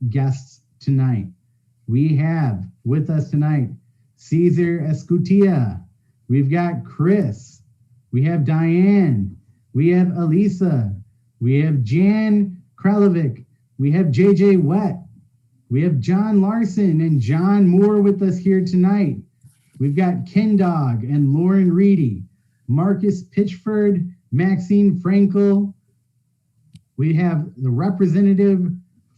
guests tonight. We have with us tonight Caesar Escutia. We've got Chris. We have Diane. We have Elisa. We have Jan Kralovic. We have JJ Wett. We have John Larson and John Moore with us here tonight. We've got Ken Dog and Lauren Reedy, Marcus Pitchford, Maxine Frankel. We have the representative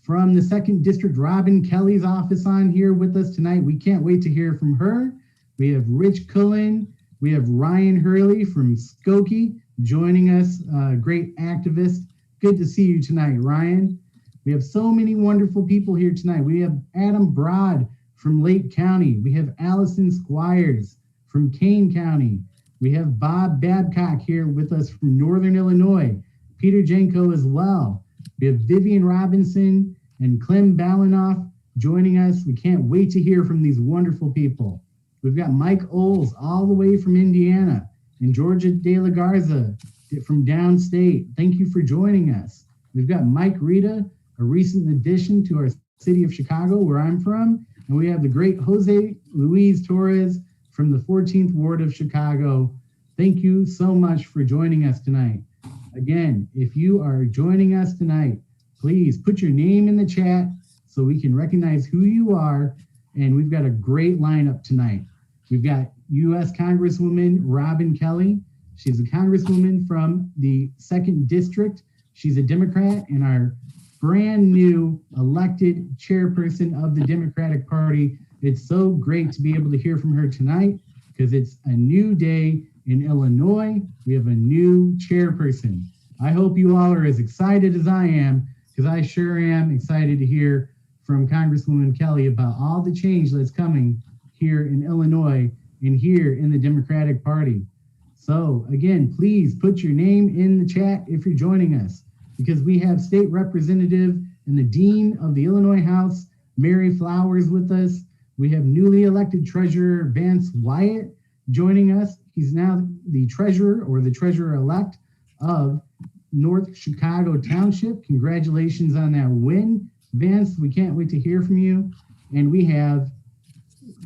from the second district, Robin Kelly's office, on here with us tonight. We can't wait to hear from her. We have Rich Cullen. We have Ryan Hurley from Skokie joining us, great activist. Good to see you tonight, Ryan. We have so many wonderful people here tonight. We have Adam Broad from Lake County. We have Allison Squires from Kane County. We have Bob Babcock here with us from Northern Illinois. Peter Jenko as well. We have Vivian Robinson and Clem Balinoff joining us. We can't wait to hear from these wonderful people. We've got Mike Oles all the way from Indiana and Georgia De La Garza from downstate. Thank you for joining us. We've got Mike Rita, a recent addition to our city of Chicago, where I'm from. And we have the great Jose Luis Torres from the 14th Ward of Chicago. Thank you so much for joining us tonight. Again, if you are joining us tonight, please put your name in the chat so we can recognize who you are. And we've got a great lineup tonight. We've got U.S. Congresswoman Robin Kelly. She's a congresswoman from the 2nd District. She's a Democrat and our brand new elected chairperson of the Democratic Party. It's so great to be able to hear from her tonight because it's a new day in Illinois. We have a new chairperson. I hope you all are as excited as I am, because I sure am excited to hear from Congresswoman Kelly about all the change that's coming here in Illinois and here in the Democratic Party. So again, please put your name in the chat if you're joining us, because we have State Representative and the Dean of the Illinois House, Mary Flowers, with us. We have newly elected Treasurer Vance Wyatt joining us. He's now the treasurer or the treasurer-elect of North Chicago Township. Congratulations on that win, Vance. We can't wait to hear from you. And we have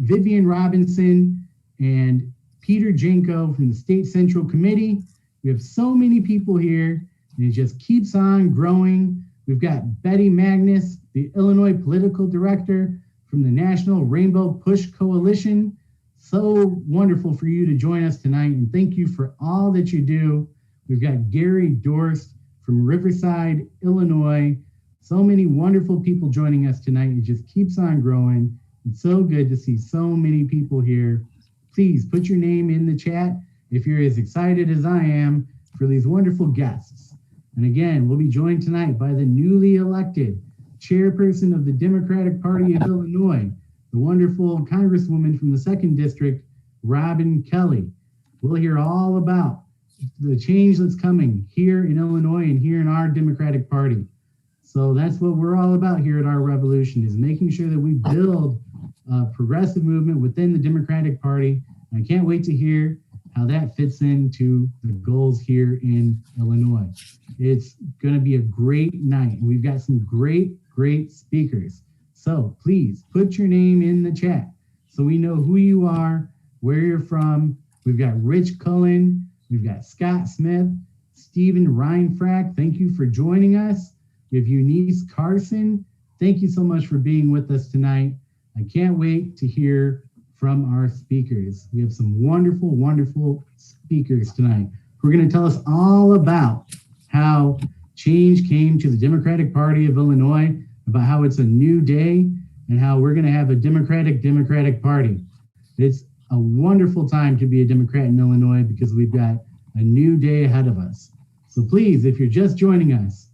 Vivian Robinson and Peter Jenko from the State Central Committee. We have so many people here, and it just keeps on growing. We've got Betty Magnus, the Illinois Political Director from the National Rainbow Push Coalition. So wonderful for you to join us tonight, and thank you for all that you do. We've got Gary Dorst from Riverside, Illinois. So many wonderful people joining us tonight. It just keeps on growing. It's so good to see so many people here. Please put your name in the chat if you're as excited as I am for these wonderful guests. And again, we'll be joined tonight by the newly elected chairperson of the Democratic Party of Illinois, the wonderful Congresswoman from the 2nd District, Robin Kelly. We'll hear all about the change that's coming here in Illinois and here in our Democratic Party. So that's what we're all about here at Our Revolution, is making sure that we build a progressive movement within the Democratic Party. I can't wait to hear how that fits into the goals here in Illinois. It's going to be a great night. We've got some great speakers. So please put your name in the chat so we know who you are, where you're from. We've got Rich Cullen. We've got Scott Smith, Stephen Reinfrack. Thank you for joining us. We have Eunice Carson. Thank you so much for being with us tonight. I can't wait to hear from our speakers. We have some wonderful speakers tonight who are going to tell us all about how change came to the Democratic Party of Illinois, about how it's a new day and how we're going to have a Democratic Party. It's a wonderful time to be a Democrat in Illinois because we've got a new day ahead of us. So please, if you're just joining us,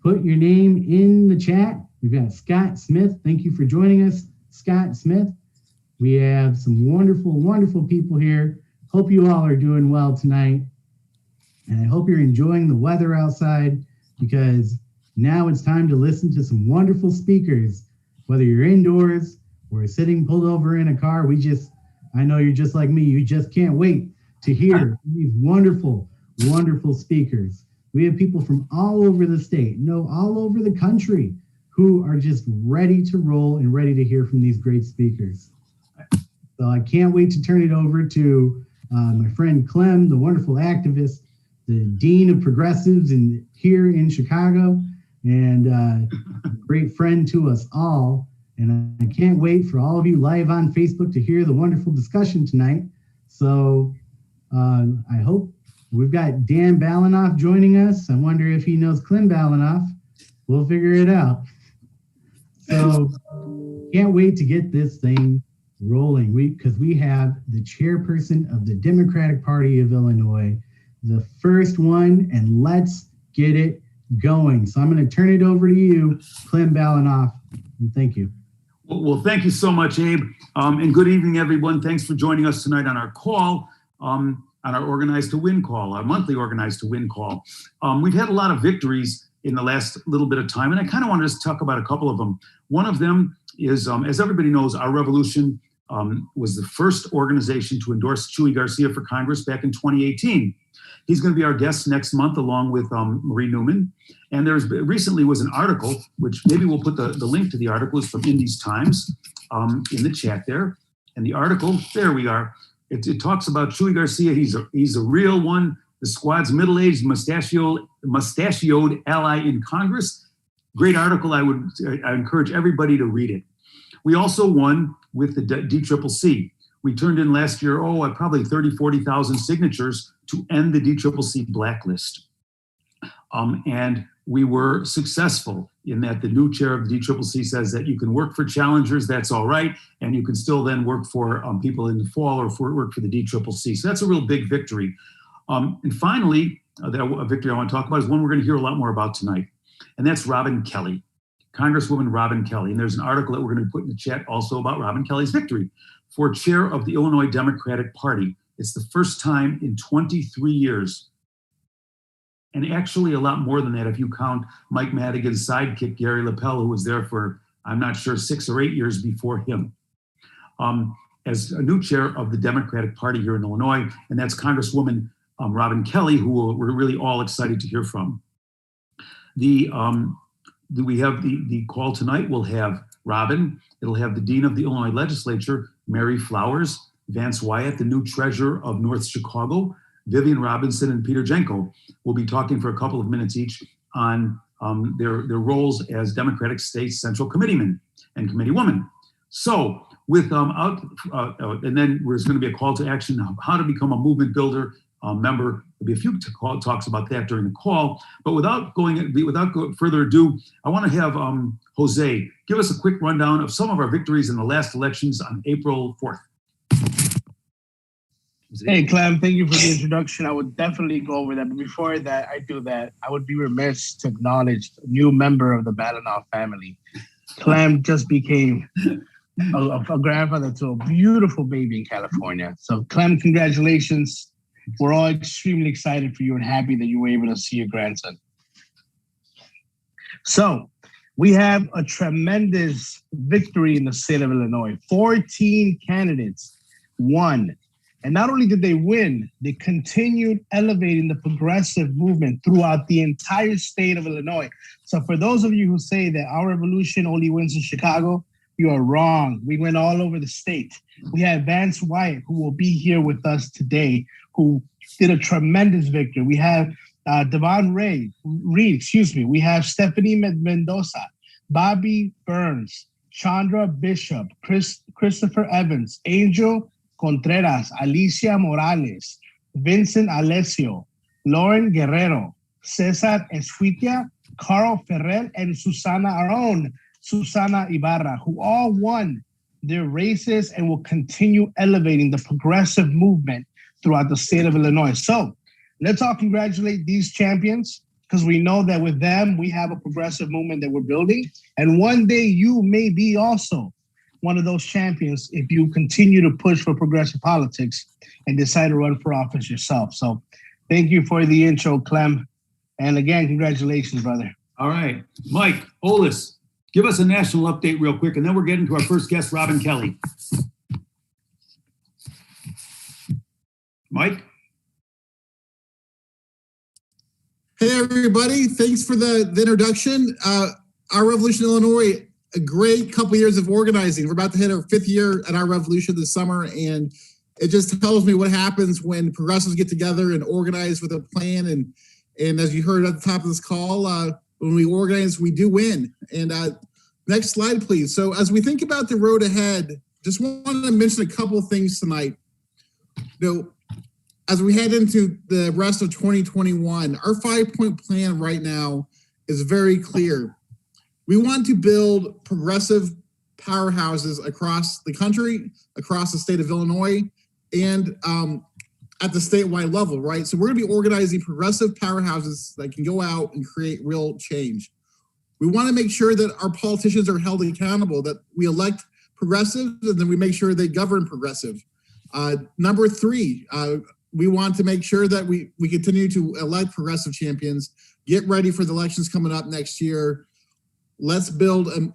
put your name in the chat. We've got Scott Smith. Thank you for joining us, Scott Smith. We have some wonderful people here. Hope you all are doing well tonight. And I hope you're enjoying the weather outside, because now it's time to listen to some wonderful speakers, whether you're indoors or sitting pulled over in a car. I know you're just like me. You just can't wait to hear these wonderful speakers. We have people from all over the state, no, all over the country, who are just ready to roll and ready to hear from these great speakers. So I can't wait to turn it over to my friend Clem, the wonderful activist, the Dean of Progressives here in Chicago, and a great friend to us all. And I can't wait for all of you live on Facebook to hear the wonderful discussion tonight. So I hope we've got Dan Balanoff joining us. I wonder if he knows Clem Balanoff. We'll figure it out. So can't wait to get this thing rolling because we have the chairperson of the Democratic Party of Illinois, the first one, and let's get it going. So I'm going to turn it over to you, Clem Balanoff, and thank you. Well, thank you so much, Abe, and good evening, everyone. Thanks for joining us tonight on our call, on our Organized to Win call, our monthly Organized to Win call. We've had a lot of victories in the last little bit of time, and I kind of want to just talk about a couple of them. One of them is, as everybody knows, Our Revolution was the first organization to endorse Chuy Garcia for Congress back in 2018. He's going to be our guest next month, along with Marie Newman. And recently was an article, which maybe we'll put the link to the article, is from Indies Times in the chat there. And the article, there we are. It talks about Chuy Garcia. He's a real one. The squad's middle-aged, mustachioed ally in Congress. Great article. I encourage everybody to read it. We also won with the DCCC. We turned in last year, probably 30, 40,000 signatures to end the DCCC blacklist. And we were successful in that the new chair of the DCCC says that you can work for challengers, that's all right, and you can still then work for people in the fall or work for the DCCC. So that's a real big victory. And finally, a victory I want to talk about is one we're going to hear a lot more about tonight, and that's Robin Kelly, Congresswoman Robin Kelly. And there's an article that we're going to put in the chat also about Robin Kelly's victory for chair of the Illinois Democratic Party. It's the first time in 23 years. And actually a lot more than that if you count Mike Madigan's sidekick, Gary LaPelle, who was there for, I'm not sure, 6 or 8 years before him, as a new chair of the Democratic Party here in Illinois. And that's Congresswoman Robin Kelly, who we're really all excited to hear from. We have the call tonight. We'll have Robin. It'll have the Dean of the Illinois Legislature, Mary Flowers, Vance Wyatt, the new treasurer of North Chicago, Vivian Robinson, and Peter Jenko. Will be talking for a couple of minutes each on their roles as Democratic State Central Committeemen and Committeewomen. So and then there's going to be a call to action, how to become a movement builder member. There'll be a few talks about that during the call. But without further ado, I want to have Jose give us a quick rundown of some of our victories in the last elections on April 4th. Hey, Clem, thank you for the introduction. I would definitely go over that. But before I do that, I would be remiss to acknowledge a new member of the Balanoff family. Clem just became a grandfather to a beautiful baby in California. So, Clem, congratulations. We're all extremely excited for you and happy that you were able to see your grandson. So, we have a tremendous victory in the state of Illinois. 14 candidates won. And not only did they win, they continued elevating the progressive movement throughout the entire state of Illinois. So for those of you who say that Our Revolution only wins in Chicago, you are wrong. We went all over the state. We have Vance Wyatt, who will be here with us today, who did a tremendous victory. We have Devon Reed. We have Stephanie Mendoza, Bobby Burns, Chandra Bishop, Christopher Evans, Angel Contreras, Alicia Morales, Vincent Alessio, Lauren Guerrero, Cesar Escuitia, Carl Ferrer, and our own Susana Ibarra, who all won their races and will continue elevating the progressive movement throughout the state of Illinois. So let's all congratulate these champions, because we know that with them, we have a progressive movement that we're building. And one day you may be also one of those champions if you continue to push for progressive politics and decide to run for office yourself. So thank you for the intro, Clem. And again, congratulations, brother. All right. Mike Olis, give us a national update real quick, and then we're getting to our first guest, Robin Kelly. Mike? Hey, everybody. Thanks for the introduction. our Revolution Illinois, a great couple years of organizing. We're about to hit our 5th year at our Revolution this summer, and it just tells me what happens when progressives get together and organize with a plan. And as you heard at the top of this call, when we organize, we do win. And next slide, please. So as we think about the road ahead, just wanted to mention a couple of things tonight. As we head into the rest of 2021, our 5-point plan right now is very clear. We want to build progressive powerhouses across the country, across the state of Illinois, and at the statewide level, right? So we're gonna be organizing progressive powerhouses that can go out and create real change. We wanna make sure that our politicians are held accountable, that we elect progressives and then we make sure they govern progressive. Number 3, we want to make sure that we continue to elect progressive champions, get ready for the elections coming up next year. Let's build an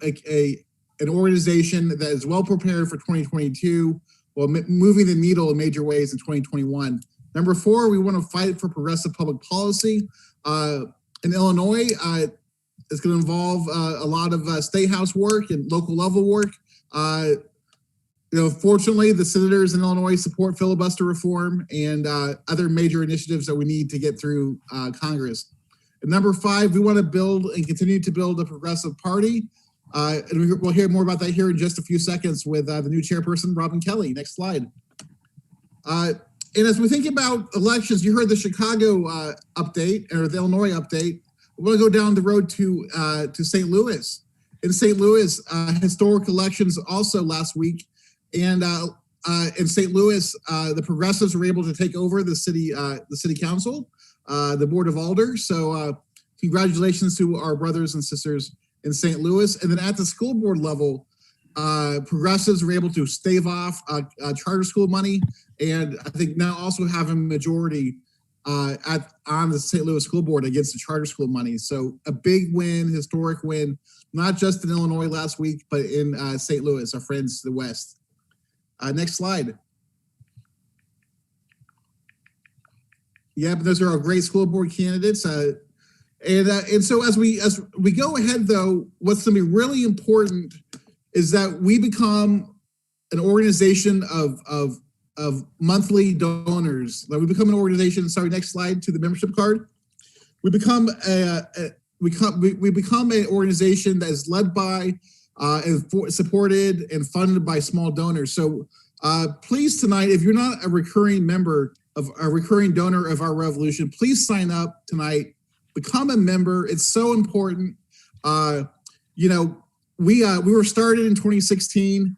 organization that is well prepared for 2022, while moving the needle in major ways in 2021. Number 4, we want to fight for progressive public policy. In Illinois, it's going to involve a lot of state house work and local level work. Fortunately, the senators in Illinois support filibuster reform and other major initiatives that we need to get through Congress. And number 5, we want to build and continue to build a progressive party. And we'll hear more about that here in just a few seconds with the new chairperson, Robin Kelly. Next slide. And as we think about elections, you heard the Chicago update or the Illinois update. We want to go down the road to St. Louis. In St. Louis, historic elections also last week. And in St. Louis, the progressives were able to take over the city council, the board of alders. So congratulations to our brothers and sisters in St. Louis. And then at the school board level, progressives were able to stave off charter school money, and I think now also have a majority on the St. Louis school board against the charter school money. So a big win, historic win, not just in Illinois last week, but in St. Louis, our friends to the west. Next slide. Yeah, but those are our great school board candidates. And so as we go ahead, though, what's going to be really important is that we become an organization of monthly donors. That we become an organization. Sorry, next slide to the membership card. We become we become an organization that is led by and supported and funded by small donors. So please tonight, if you're not a recurring member of a recurring donor of our revolution, please sign up tonight. Become a member. It's so important. We were started in 2016,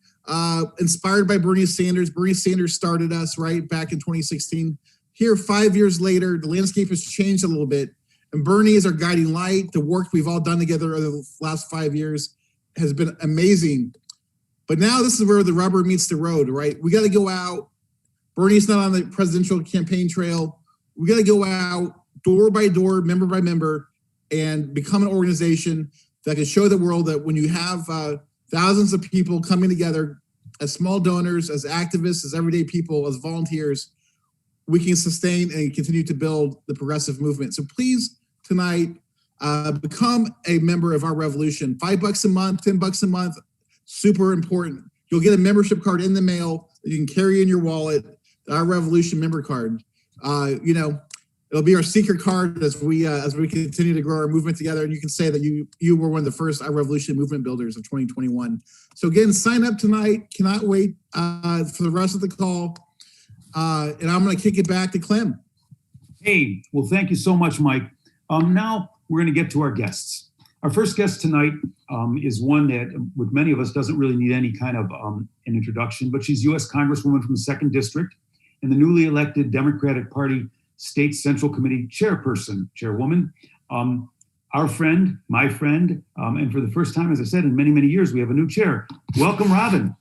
inspired by Bernie Sanders. Bernie Sanders started us right back in 2016. Here, 5 years later, the landscape has changed a little bit. And Bernie is our guiding light. The work we've all done together over the last 5 years has been amazing. But now this is where the rubber meets the road, right? We got to go out. Bernie's not on the presidential campaign trail. We got to go out door by door, member by member, and become an organization that can show the world that when you have thousands of people coming together as small donors, as activists, as everyday people, as volunteers, we can sustain and continue to build the progressive movement. So please, tonight, become a member of our revolution. $5 a month, $10 a month, super important. You'll get a membership card in the mail that you can carry in your wallet, our revolution member card. It'll be our secret card as we continue to grow our movement together. And you can say that you were one of the first Our Revolution movement builders of 2021. So again, sign up tonight. Cannot wait for the rest of the call. And I'm going to kick it back to Clem. Hey, well, thank you so much, Mike. Now we're going to get to our guests. Our first guest tonight is one that, with many of us, doesn't really need any kind of an introduction, but she's U.S. Congresswoman from the 2nd District and the newly elected Democratic Party State Central Committee Chairwoman, our friend, my friend, and for the first time, as I said, in many, many years, we have a new chair. Welcome, Robin.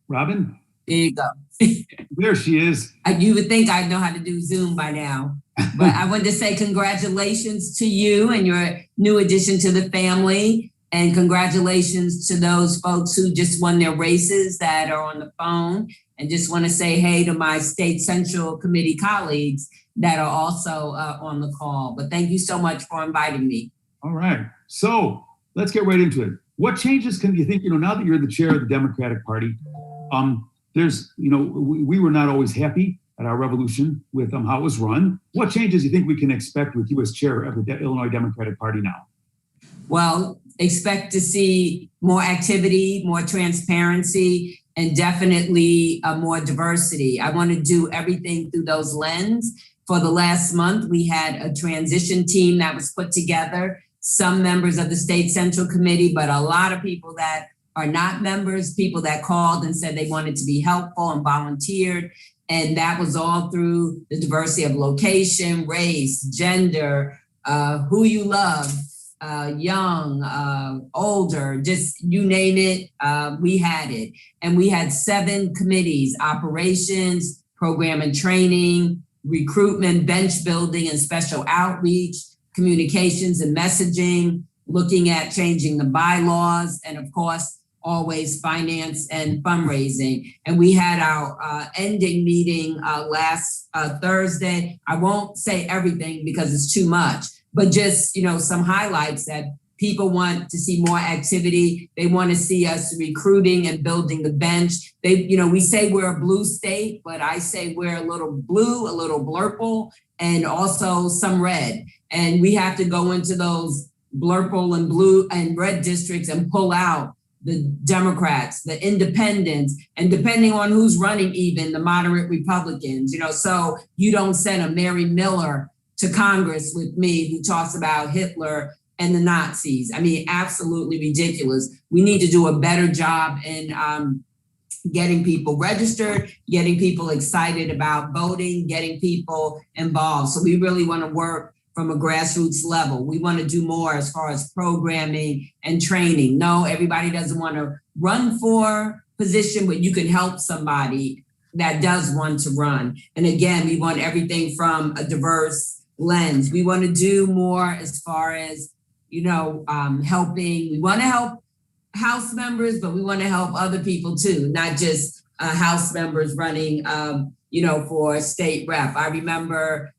Robin? There you go. There she is. You would think I know how to do Zoom by now, but I wanted to say congratulations to you and your new addition to the family. And congratulations to those folks who just won their races that are on the phone and just want to say hey to my State Central Committee colleagues that are also on the call. But thank you so much for inviting me. All right. So let's get right into it. What changes can you think, now that you're the chair of the Democratic Party, we were not always happy at our revolution with how it was run. What changes do you think we can expect with you as chair of the Illinois Democratic Party now? Well, expect to see more activity, more transparency, and definitely more diversity. I want to do everything through those lenses. For the last month, we had a transition team that was put together, some members of the State Central Committee, but a lot of people that are not members, people that called and said they wanted to be helpful and volunteered. And that was all through the diversity of location, race, gender, who you love, young, older, just you name it, we had it. And we had 7 committees: operations, program and training, recruitment, bench building and special outreach, communications and messaging, looking at changing the bylaws, and of course, always finance and fundraising. And we had our ending meeting last Thursday. I won't say everything because it's too much, but just, some highlights that people want to see more activity. They want to see us recruiting and building the bench. We say we're a blue state, but I say we're a little blue, a little blurple, and also some red. And we have to go into those blurple and blue and red districts and pull out the Democrats, the independents, and depending on who's running, even the moderate Republicans, so you don't send a Mary Miller to Congress with me who talks about Hitler and the Nazis. I mean, absolutely ridiculous. We need to do a better job in getting people registered, getting people excited about voting, getting people involved. So we really want to work from a grassroots level. We want to do more as far as programming and training. No, everybody doesn't want to run for position, but you can help somebody that does want to run. And again, we want everything from a diverse lens. We want to do more as far as, helping. We want to help House members, but we want to help other people too, not just House members running, for state rep. I remember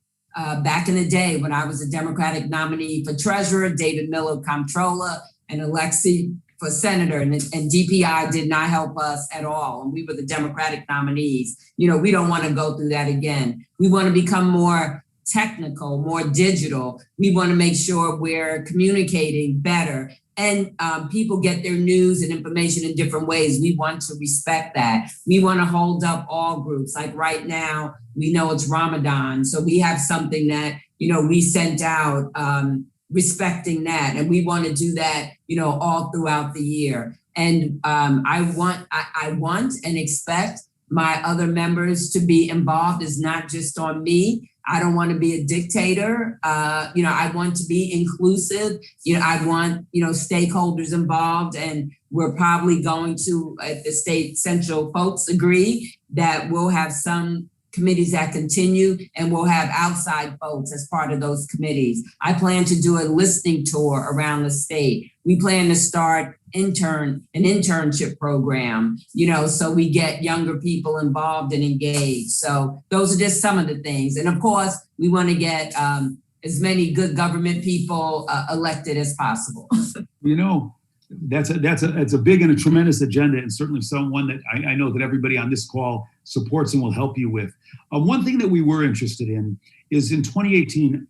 back in the day when I was a Democratic nominee for treasurer, David Miller, comptroller, and Alexi for senator, and DPI did not help us at all. And we were the Democratic nominees. We don't want to go through that again. We want to become more technical, more digital. We want to make sure we're communicating better. And people get their news and information in different ways. We want to respect that. We want to hold up all groups. Like right now, we know it's Ramadan. So we have something that, we sent out respecting that. And we want to do that, all throughout the year. And I want and expect my other members to be involved. Is not just on me. I don't want to be a dictator. I want to be inclusive. I want, stakeholders involved, and we're probably going to, if the State Central folks agree, that we'll have some committees that continue, and we'll have outside folks as part of those committees. I plan to do a listening tour around the state. We plan to start an internship program, so we get younger people involved and engaged. So those are just some of the things. And of course, we want to get as many good government people elected as possible. That's a big and a tremendous agenda, and certainly someone that I know that everybody on this call supports and will help you with. One thing that we were interested in is in 2018,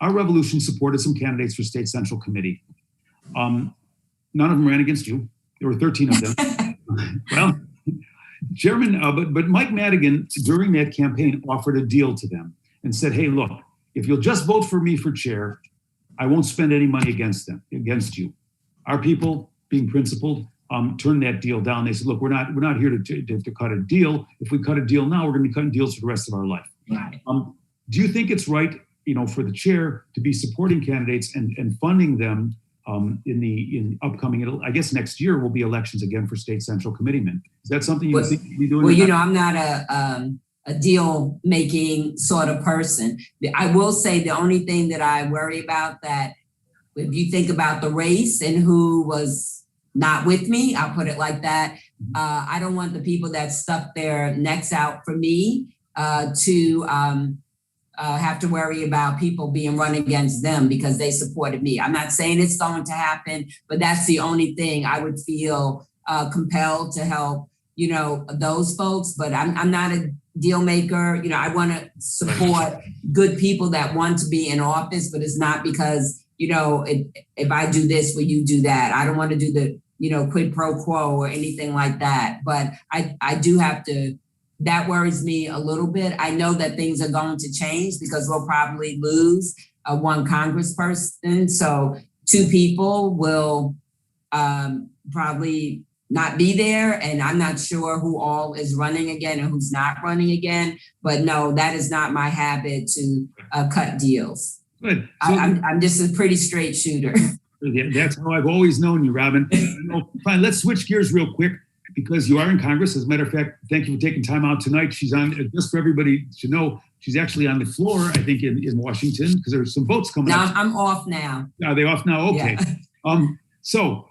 our revolution supported some candidates for State Central Committee. None of them ran against you. There were 13 of them. Well, Chairman, but Mike Madigan during that campaign offered a deal to them and said, "Hey, look, if you'll just vote for me for chair, I won't spend any money against you." Our people, being principled, turned that deal down. They said, "Look, we're not here to cut a deal. If we cut a deal now, we're going to be cutting deals for the rest of our life." Right. Do you think it's right, for the chair to be supporting candidates and funding them in upcoming? I guess next year will be elections again for State Central Committeemen. Is that something you think you'd be doing? Well, I'm not a deal making sort of person. I will say the only thing that I worry about, that if you think about the race and who not with me. I'll put it like that. I don't want the people that stuck their necks out for me to have to worry about people being run against them because they supported me. I'm not saying it's going to happen, but that's the only thing I would feel compelled to help, those folks. But I'm not a deal maker. I want to support good people that want to be in office, but it's not because, if I do this, will you do that? I don't want to do the, quid pro quo or anything like that. But I do have to, that worries me a little bit. I know that things are going to change because we'll probably lose one congressperson. So 2 people will probably not be there. And I'm not sure who all is running again and who's not running again. But no, that is not my habit to cut deals. Good. So, I'm just a pretty straight shooter. That's how I've always known you, Robin. Fine, let's switch gears real quick because you are in Congress. As a matter of fact, thank you for taking time out tonight. She's on, just for everybody to know, she's actually on the floor, I think, in Washington because there's some votes coming up. I'm off now. Are they off now? Okay. Yeah. So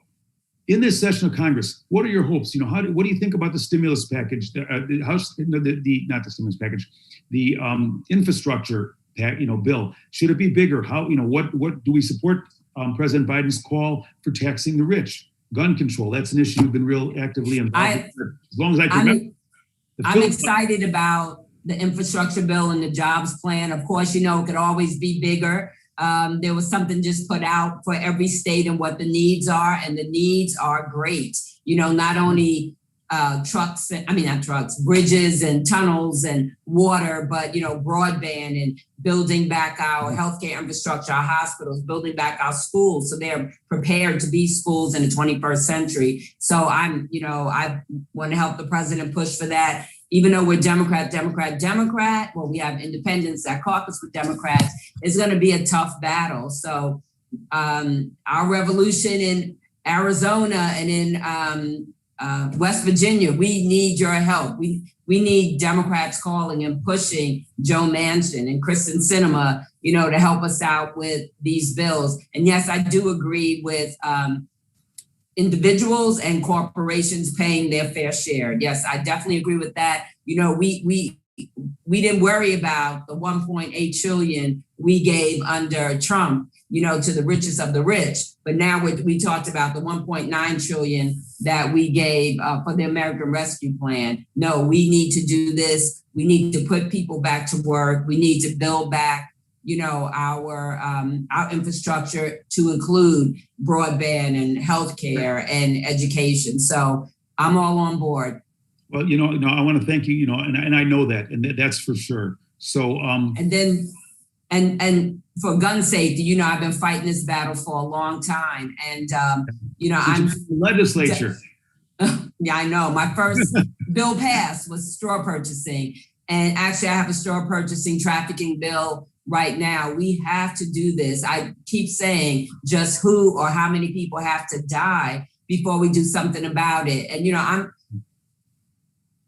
in this session of Congress, what are your hopes? What do you think about the stimulus package, the not the stimulus package, the infrastructure bill? Should it be bigger? How, what do we support President Biden's call for taxing the rich? Gun control, that's an issue you've been real actively involved in. As long as I can remember. I'm excited about the infrastructure bill and the jobs plan. Of course, it could always be bigger. There was something just put out for every state and what the needs are, and the needs are great. Not only bridges and tunnels and water, but, broadband and building back our healthcare infrastructure, our hospitals, building back our schools. So they're prepared to be schools in the 21st century. So I want to help the president push for that. Even though we're Democrat, well, we have independents that caucus with Democrats, it's going to be a tough battle. So our revolution in Arizona and in West Virginia, we need your help. We need Democrats calling and pushing Joe Manchin and Kristen Sinema, to help us out with these bills. And yes, I do agree with individuals and corporations paying their fair share. Yes, I definitely agree with that. We didn't worry about the 1.8 trillion we gave under Trump, to the richest of the rich. But now we talked about the 1.9 trillion that we gave for the American Rescue Plan. No, we need to do this. We need to put people back to work. We need to build back, our infrastructure to include broadband and healthcare and education. So I'm all on board. Well, I want to thank you, and I know that, and that's for sure. So, and then, and for gun safety, I've been fighting this battle for a long time, and I'm legislature. Yeah, I know. My first bill passed was straw purchasing, and actually, I have a straw purchasing trafficking bill right now. We have to do this. I keep saying just who or how many people have to die before we do something about it. And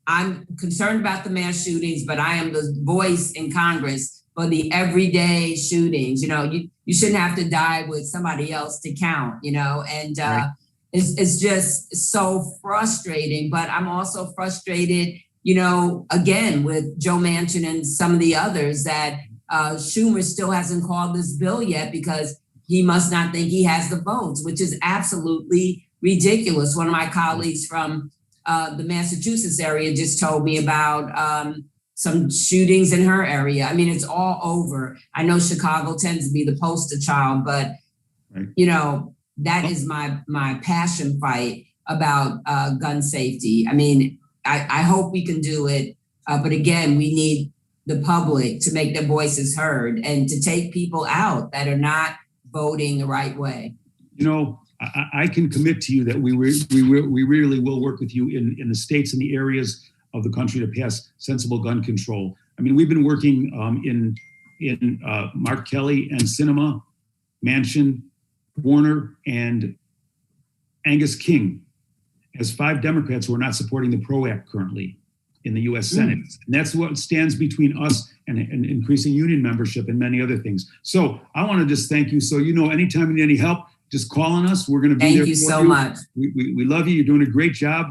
I'm concerned about the mass shootings, but I am the voice in Congress for the everyday shootings. You shouldn't have to die with somebody else to count, and right. It's just so frustrating. But I'm also frustrated, again, with Joe Manchin and some of the others that Schumer still hasn't called this bill yet because he must not think he has the votes, which is absolutely ridiculous. One of my colleagues from the Massachusetts area just told me about some shootings in her area. I mean, it's all over. I know Chicago tends to be the poster child, but right. That is my passion fight about gun safety. I mean, I hope we can do it, but again, we need the public to make their voices heard and to take people out that are not voting the right way. I can commit to you that we really will work with you in the states and the areas of the country to pass sensible gun control. I mean, we've been working in Mark Kelly and Sinema, Manchin, Warner, and Angus King as 5 Democrats who are not supporting the PRO Act currently in the U.S. Senate. And that's what stands between us and increasing union membership and many other things. So I want to just thank you. So, anytime you need any help, just call on us. We're going to be there. Thank you so much. We love you. You're doing a great job.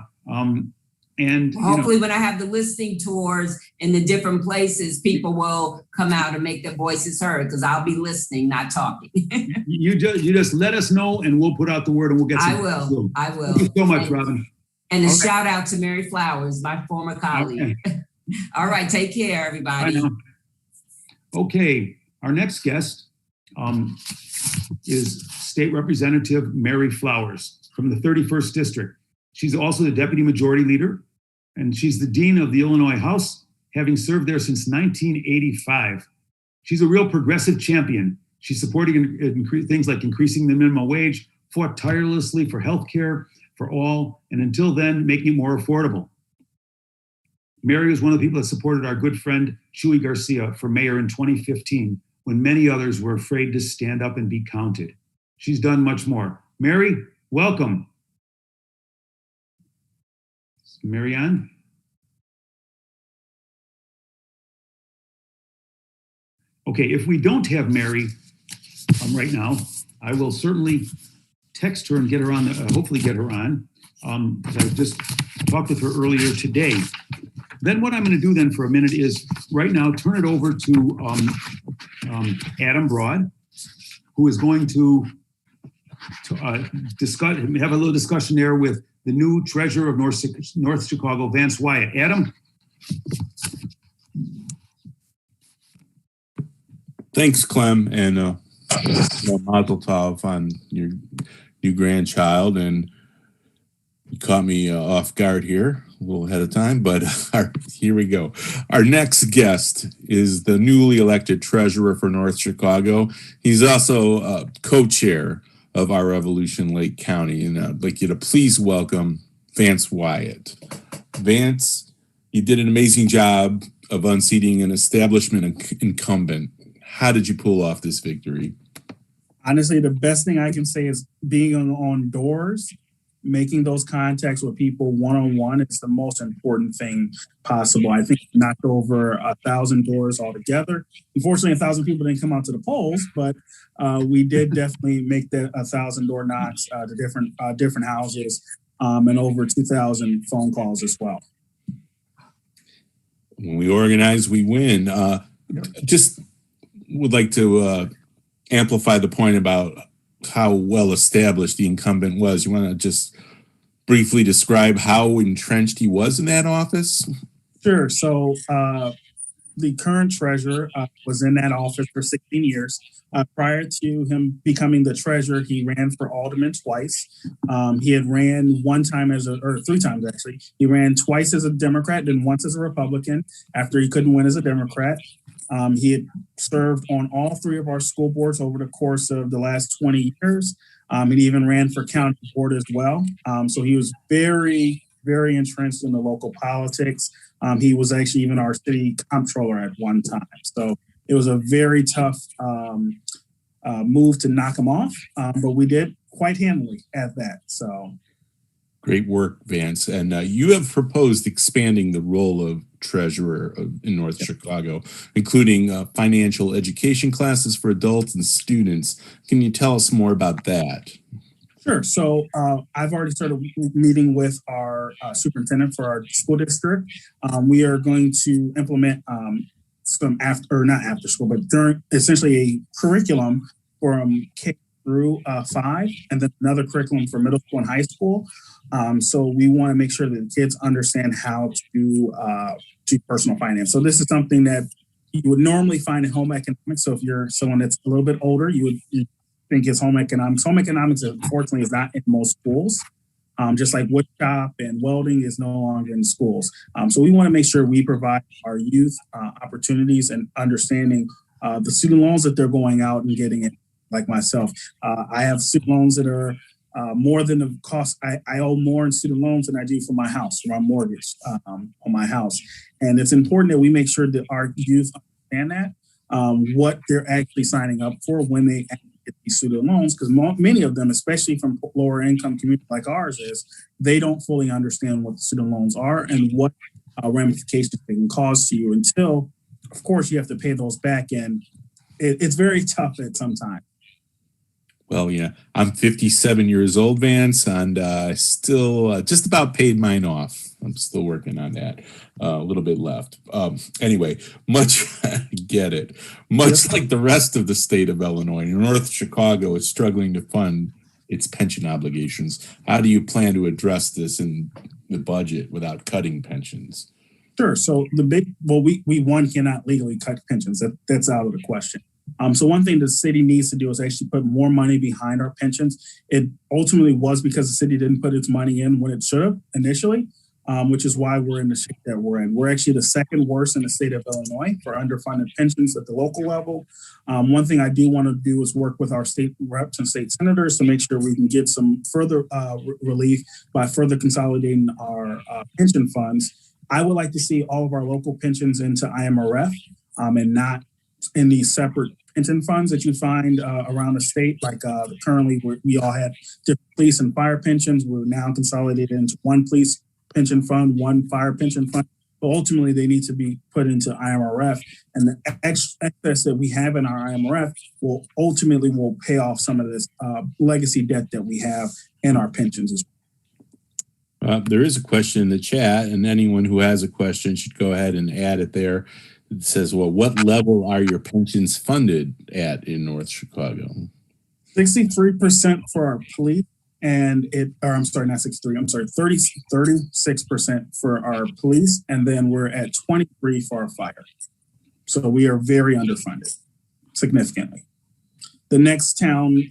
And hopefully when I have the listening tours in the different places, people will come out and make their voices heard, because I'll be listening, not talking. you just let us know and we'll put out the word and we'll get some. I will. Thank you so much, Robin. And a shout out to Mary Flowers, my former colleague. Okay. All right, take care, everybody. Okay, our next guest is State Representative Mary Flowers from the 31st District. She's also the Deputy Majority Leader, and she's the Dean of the Illinois House, having served there since 1985. She's a real progressive champion. She's supporting things like increasing the minimum wage, fought tirelessly for healthcare for all, and until then, making it more affordable. Mary was one of the people that supported our good friend Chuy Garcia for mayor in 2015, when many others were afraid to stand up and be counted. She's done much more. Mary, welcome. Marianne? Okay, if we don't have Mary right now, I will certainly text her and get her on, hopefully get her on. I just talked with her earlier today. Then what I'm going to do then for a minute is right now turn it over to Adam Broad, who is going to discuss, have a little discussion there with the new treasurer of North Chicago, Vance Wyatt. Adam? Thanks, Clem, and mazel tov on your new grandchild. And you caught me off guard here a little ahead of time, but here we go. Our next guest is the newly elected treasurer for North Chicago. He's also co-chair of our Revolution Lake County. And I'd like you to please welcome Vance Wyatt. Vance, you did an amazing job of unseating an establishment incumbent. How did you pull off this victory? Honestly, the best thing I can say is being on doors, making those contacts with people one-on-one is the most important thing possible. I think we knocked over 1,000 doors altogether. Unfortunately, 1,000 people didn't come out to the polls, but we did definitely make that 1,000 door knocks to different houses and over 2,000 phone calls as well. When we organize, we win. Just would like to amplify the point about how well established the incumbent was. You want to just briefly describe how entrenched he was in that office? Sure. So the current treasurer was in that office for 16 years. Prior to him becoming the treasurer, he ran for alderman twice. He had ran three times actually. He ran twice as a Democrat, then once as a Republican after he couldn't win as a Democrat. He had served on all three of our school boards over the course of the last 20 years. He even ran for county board as well. So he was very, very entrenched in the local politics. He was actually even our city comptroller at one time. So it was a very tough move to knock him off, but we did quite handily at that. So great work, Vance. And you have proposed expanding the role of treasurer in North Chicago, including financial education classes for adults and students. Can you tell us more about that? Sure. So I've already started meeting with our superintendent for our school district. We are going to implement some not after school, but during essentially a curriculum from K through 5, and then another curriculum for middle school and high school. So we want to make sure that the kids understand how to do personal finance. So this is something that you would normally find in home economics. So if you're someone that's a little bit older, you think it's home economics. Home economics, unfortunately, is not in most schools. Just like wood shop and welding is no longer in schools. So we want to make sure we provide our youth opportunities and understanding the student loans that they're going out and getting it. Like myself, I have student loans that are more than the cost. I owe more in student loans than I do for my house, for my mortgage on my house. And it's important that we make sure that our youth understand that, what they're actually signing up for when they get these student loans, because many of them, especially from lower income communities like ours, they don't fully understand what the student loans are and what ramifications they can cause to you until, of course, you have to pay those back. And it's very tough at some time. Well, yeah, I'm 57 years old, Vance, and I still just about paid mine off. I'm still working on that. A little bit left. Anyway, get it. Much like the rest of the state of Illinois, North Chicago is struggling to fund its pension obligations. How do you plan to address this in the budget without cutting pensions? Sure. So we cannot legally cut pensions. That's out of the question. So one thing the city needs to do is actually put more money behind our pensions. It ultimately was because the city didn't put its money in when it should have initially, which is why we're in the shape that we're in. We're actually the second worst in the state of Illinois for underfunded pensions at the local level. One thing I do want to do is work with our state reps and state senators to make sure we can get some further relief by further consolidating our pension funds. I would like to see all of our local pensions into IMRF and not in these separate pension funds that you find around the state. Like currently we all had different police and fire pensions. We're now consolidated into one police pension fund, one fire pension fund. But ultimately they need to be put into IMRF, and the excess that we have in our IMRF will ultimately pay off some of this legacy debt that we have in our pensions as well. There is a question in the chat, and anyone who has a question should go ahead and add it there. It says, well, what level are your pensions funded at in North Chicago? 63% for our police, and 36% for our police, and then we're at 23% for our fire. So we are very underfunded, significantly. The next town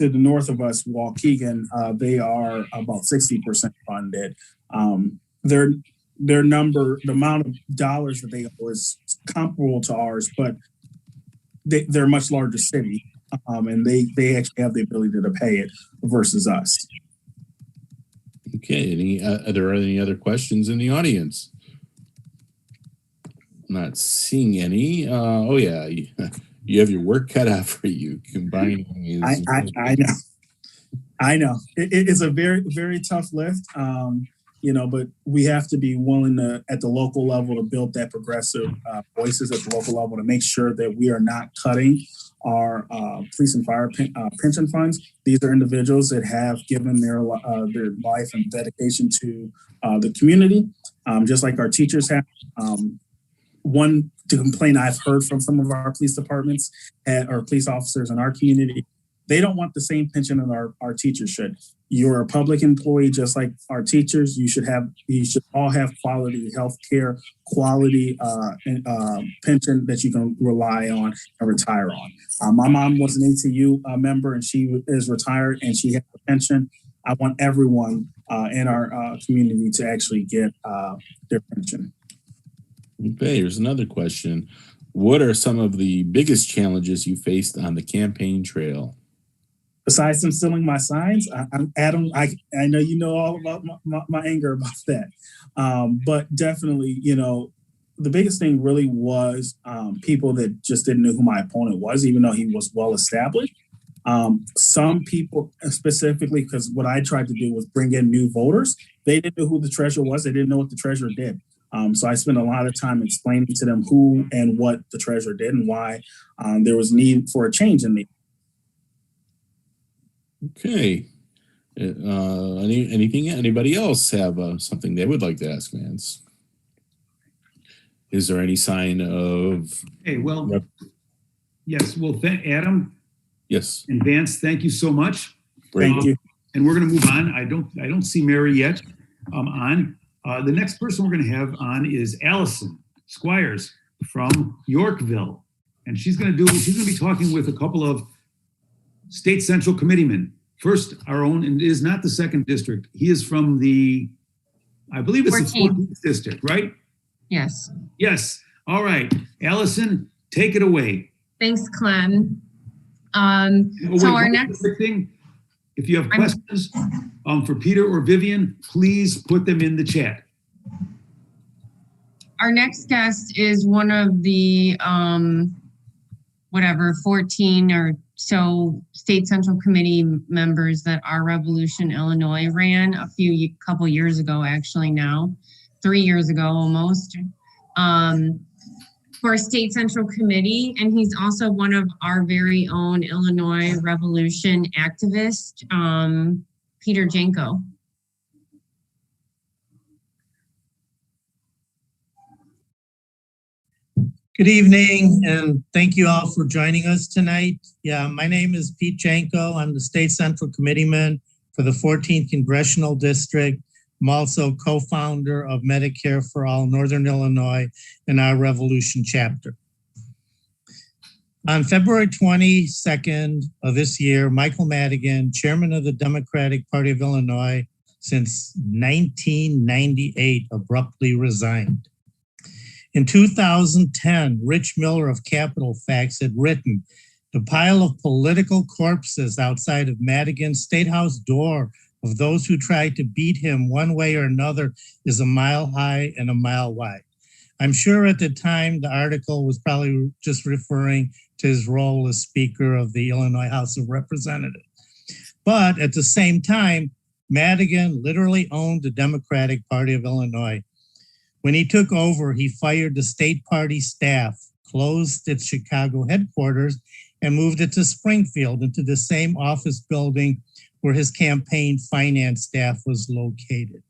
to the north of us, Waukegan, they are about 60% funded. Their number, the amount of dollars that they owe is comparable to ours, but they're a much larger city, and they actually have the ability to pay it versus us. Okay. Are there any other questions in the audience? I'm not seeing any. Oh yeah, you have your work cut out for you. Combining is. I know. It is a very, very tough lift. But we have to be willing to, at the local level, to build that progressive voices at the local level to make sure that we are not cutting our police and fire pension funds. These are individuals that have given their life and dedication to the community, just like our teachers have. One complaint I've heard from some of our police departments or police officers in our community, they don't want the same pension that our teachers should. You're a public employee just like our teachers. You should all have quality health care, quality pension that you can rely on and retire on. My mom was an ATU member, and she is retired, and she has a pension. I want everyone in our community to actually get their pension. Okay, here's another question. What are some of the biggest challenges you faced on the campaign trail? Besides them stealing my signs, Adam, I know you know all about my anger about that. But definitely, the biggest thing really was people that just didn't know who my opponent was, even though he was well established. Some people specifically, because what I tried to do was bring in new voters. They didn't know who the treasurer was. They didn't know what the treasurer did. So I spent a lot of time explaining to them who and what the treasurer did and why there was need for a change in the. Okay. Anybody else have something they would like to ask Vance? Is there any sign of? Hey, well, yes. Well, Adam. Yes. And Vance, thank you so much. Thank you. And we're going to move on. I don't see Mary yet on. The next person we're going to have on is Allison Squires from Yorkville, and she's going to be talking with a couple of state central committeemen. First, our own, and it is not the 2nd district. He is from I believe it's 14. The 14th district, right? Yes. Yes. All right. Allison, take it away. Thanks, Clem. Our next thing, if you have questions for Peter or Vivian, please put them in the chat. Our next guest is one of the 14 or so state central committee members that Our Revolution Illinois ran a couple years ago, actually now, 3 years ago almost. for State Central Committee, and he's also one of our very own Illinois Revolution activist, Peter Janko. Good evening, and thank you all for joining us tonight. Yeah, my name is Pete Janko. I'm the State Central Committeeman for the 14th Congressional District. I'm also co-founder of Medicare for All Northern Illinois and our Revolution chapter. On February 22nd of this year, Michael Madigan, chairman of the Democratic Party of Illinois since 1998, abruptly resigned. In 2010, Rich Miller of Capital Facts had written, "The pile of political corpses outside of Madigan's State House door of those who tried to beat him one way or another is a mile high and a mile wide." I'm sure at the time the article was probably just referring to his role as Speaker of the Illinois House of Representatives. But at the same time, Madigan literally owned the Democratic Party of Illinois. When he took over, he fired the state party staff, closed its Chicago headquarters, and moved it to Springfield into the same office building where his campaign finance staff was located.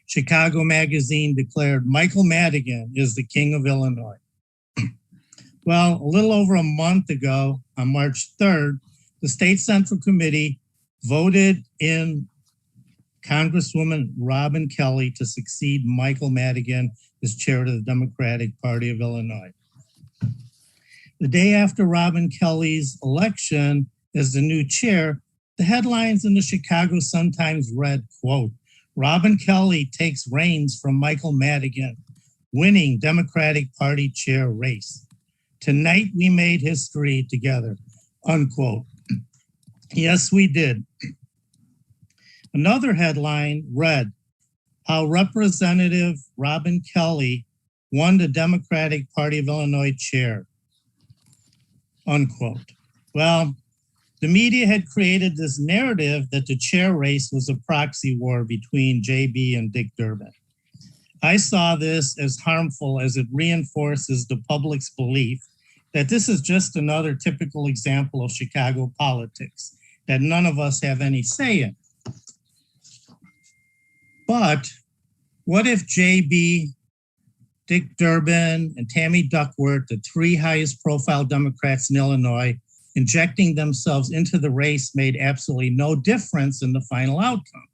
Chicago Magazine declared, "Michael Madigan is the king of Illinois." Well, a little over a month ago, on March 3rd, the State Central Committee voted in Congresswoman Robin Kelly to succeed Michael Madigan as chair of the Democratic Party of Illinois. The day after Robin Kelly's election as the new chair, the headlines in the Chicago Sun-Times read, quote, "Robin Kelly takes reins from Michael Madigan, winning Democratic Party chair race. Tonight we made history together," unquote. Yes, we did. Another headline read, "How Representative Robin Kelly won the Democratic Party of Illinois chair," unquote. Well, the media had created this narrative that the chair race was a proxy war between JB and Dick Durbin. I saw this as harmful as it reinforces the public's belief that this is just another typical example of Chicago politics that none of us have any say in. But what if JB, Dick Durbin, and Tammy Duckworth, the three highest profile Democrats in Illinois, injecting themselves into the race made absolutely no difference in the final outcome?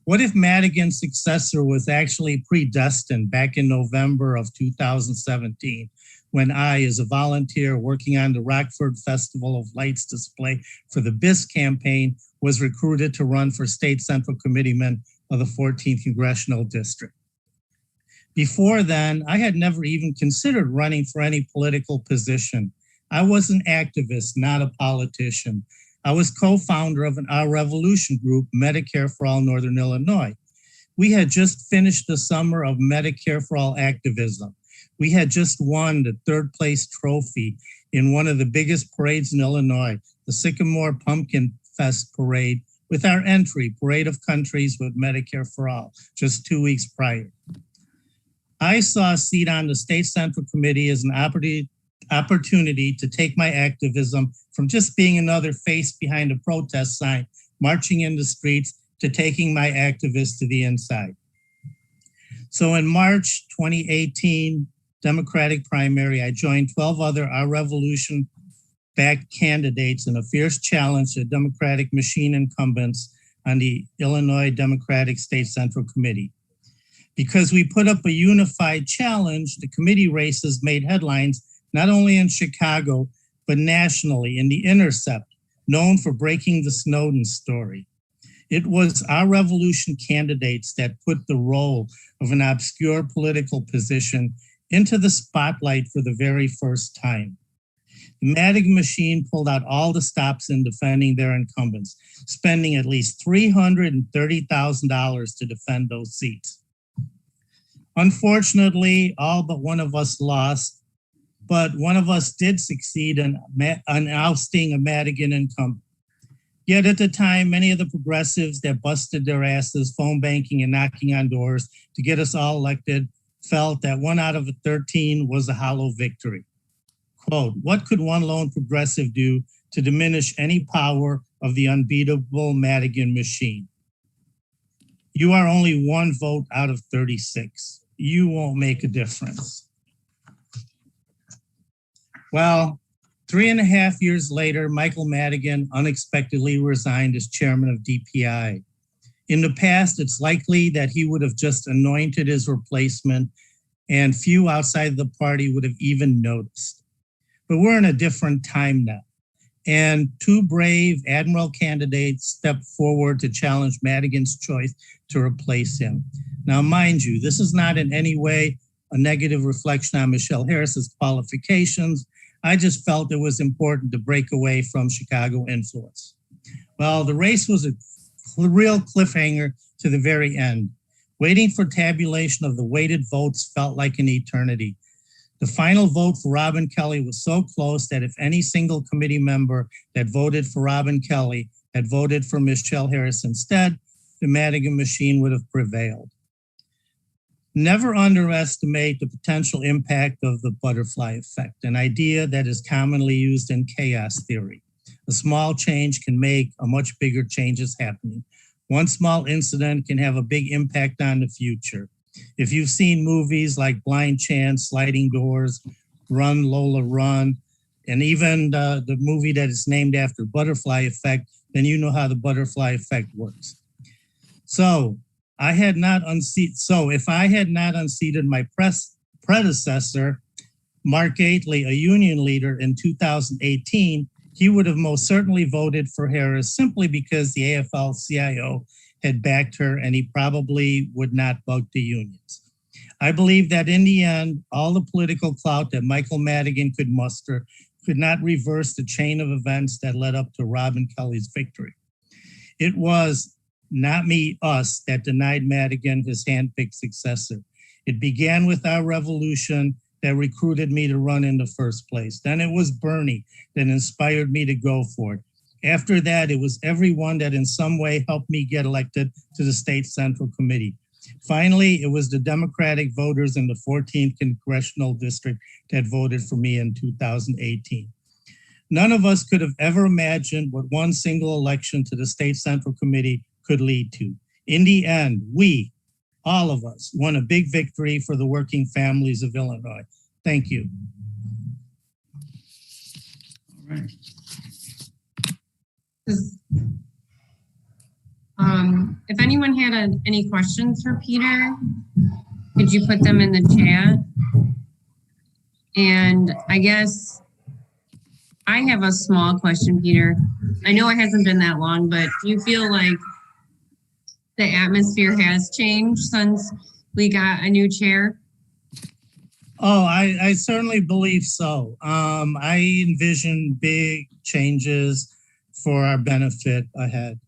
What if Madigan's successor was actually predestined back in November of 2017, when I, as a volunteer working on the Rockford Festival of Lights display for the BIS campaign, was recruited to run for State Central Committeeman of the 14th Congressional District? Before then, I had never even considered running for any political position. I was an activist, not a politician. I was co-founder of our Revolution group, Medicare for All Northern Illinois. We had just finished the summer of Medicare for All activism. We had just won the third place trophy in one of the biggest parades in Illinois, the Sycamore Pumpkin Fest parade, with our entry, Parade of Countries with Medicare for All, just 2 weeks prior. I saw a seat on the State Central Committee as an opportunity to take my activism from just being another face behind a protest sign, marching in the streets, to taking my activists to the inside. So in March 2018 Democratic primary, I joined 12 other Our Revolution backed candidates in a fierce challenge to Democratic machine incumbents on the Illinois Democratic State Central Committee. Because we put up a unified challenge, the committee races made headlines not only in Chicago, but nationally in The Intercept, known for breaking the Snowden story. It was Our Revolution candidates that put the role of an obscure political position into the spotlight for the very first time. The Madigan machine pulled out all the stops in defending their incumbents, spending at least $330,000 to defend those seats. Unfortunately, all but one of us lost, but one of us did succeed in ousting a Madigan incumbent. Yet at the time, many of the progressives that busted their asses, phone banking and knocking on doors to get us all elected, felt that 1 out of 13 was a hollow victory. Quote, what could one lone progressive do to diminish any power of the unbeatable Madigan machine? You are only 1 vote out of 36. You won't make a difference. Well, 3.5 years later, Michael Madigan unexpectedly resigned as chairman of DPI. In the past, it's likely that he would have just anointed his replacement and few outside the party would have even noticed. But we're in a different time now. And 2 brave admiral candidates stepped forward to challenge Madigan's choice to replace him. Now, mind you, this is not in any way a negative reflection on Michelle Harris's qualifications. I just felt it was important to break away from Chicago influence. Well, the race was a real cliffhanger to the very end. Waiting for tabulation of the weighted votes felt like an eternity. The final vote for Robin Kelly was so close that if any single committee member that voted for Robin Kelly had voted for Michelle Harris instead, the Madigan machine would have prevailed. Never underestimate the potential impact of the butterfly effect, an idea that is commonly used in chaos theory. A small change can make a much bigger changes happening. One small incident can have a big impact on the future. If you've seen movies like Blind Chance, Sliding Doors, Run, Lola, Run, and even the movie that is named after Butterfly Effect, then you know how the butterfly effect works. So if I had not unseated my predecessor, Mark Gately, a union leader in 2018, he would have most certainly voted for Harris simply because the AFL-CIO had backed her and he probably would not bug the unions. I believe that in the end, all the political clout that Michael Madigan could muster could not reverse the chain of events that led up to Robin Kelly's victory. It was not me, us, that denied Madigan his handpicked successor. It began with our revolution that recruited me to run in the first place. Then it was Bernie that inspired me to go for it. After that, it was everyone that in some way helped me get elected to the state central committee. Finally, it was the Democratic voters in the 14th congressional district that voted for me in 2018. None of us could have ever imagined what one single election to the state central committee could lead to. In the end, we, all of us, won a big victory for the working families of Illinois. Thank you. All right. If anyone had any questions for Peter, could you put them in the chat? And I guess I have a small question, Peter. I know it hasn't been that long, but do you feel like the atmosphere has changed since we got a new chair? Oh, I certainly believe so. I envision big changes for our benefit ahead.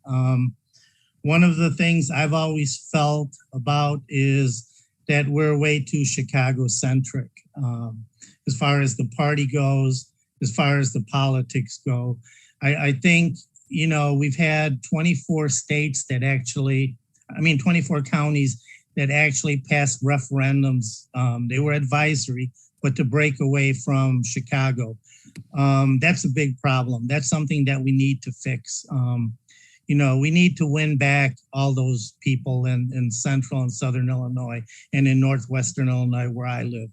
One of the things I've always felt about is that we're way too Chicago-centric as far as the party goes, as far as the politics go. I think, you know, we've had 24 states that actually, 24 counties that actually passed referendums. They were advisory, but to break away from Chicago. That's a big problem. That's something that we need to fix. You know, we need to win back all those people in central and southern Illinois and in northwestern Illinois where I live.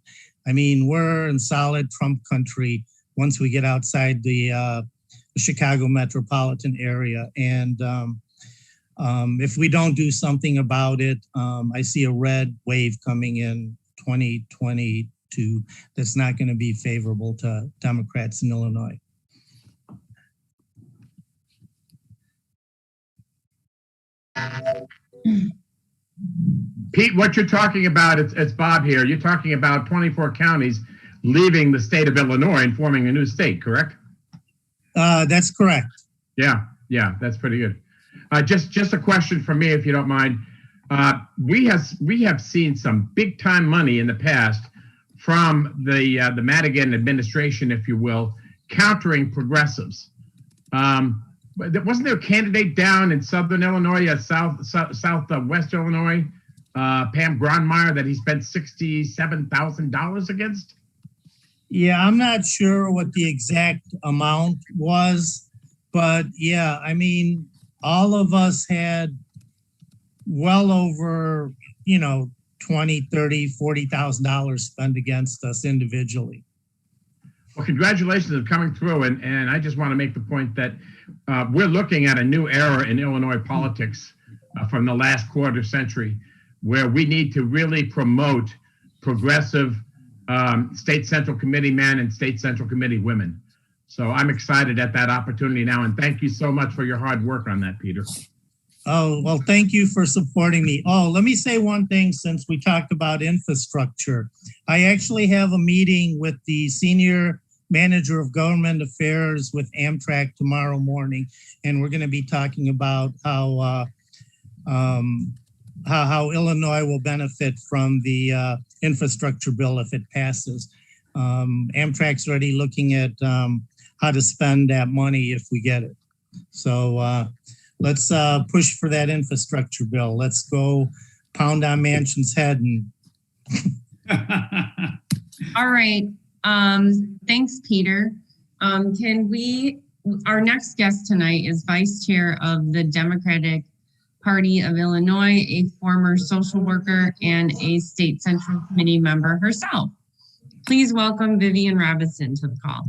I mean, we're in solid Trump country once we get outside the Chicago metropolitan area. And if we don't do something about it, I see a red wave coming in 2022 that's not going to be favorable to Democrats in Illinois. Pete, what you're talking about, it's Bob here. You're talking about 24 counties leaving the state of Illinois and forming a new state, correct? That's correct. Yeah, that's pretty good. Just a question from me, if you don't mind. We have seen some big time money in the past from the Madigan administration, if you will, countering progressives. Wasn't there a candidate down in southern Illinois, southwest Illinois, Pam Grandmeyer that he spent $67,000 against? Yeah, I'm not sure what the exact amount was, but yeah, I mean, all of us had well over, $20, $30, $40,000 spent against us individually. Well, congratulations on coming through. And I just want to make the point that we're looking at a new era in Illinois politics from the last quarter century, where we need to really promote progressive state central committee men and state central committee women. So I'm excited at that opportunity now. And thank you so much for your hard work on that, Peter. Oh, well, thank you for supporting me. Oh, let me say one thing since we talked about infrastructure. I actually have a meeting with the senior manager of government affairs with Amtrak tomorrow morning, and we're going to be talking about how Illinois will benefit from the infrastructure bill if it passes. Amtrak's already looking at how to spend that money if we get it. So let's push for that infrastructure bill. Let's go pound on Manchin's head. And All right. Thanks, Peter. Our next guest tonight is Vice Chair of the Democratic Party of Illinois, a former social worker and a state central committee member herself. Please welcome Vivian Robinson to the call.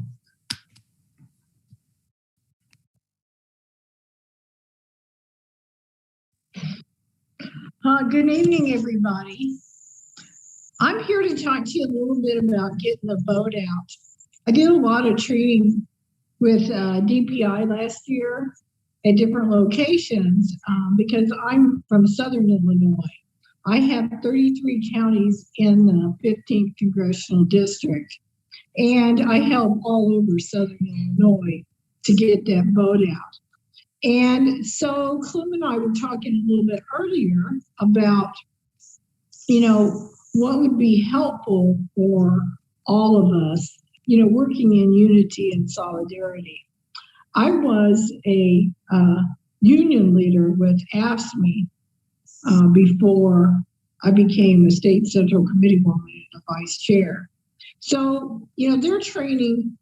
Good evening, everybody. I'm here to talk to you a little bit about getting the vote out. I did a lot of training with DPI last year at different locations because I'm from Southern Illinois. I have 33 counties in the 15th Congressional District, and I help all over Southern Illinois to get that vote out. And so Clem and I were talking a little bit earlier about, what would be helpful for all of us, working in unity and solidarity. I was a union leader with AFSCME before I became a state central committee woman and a vice chair. So, their training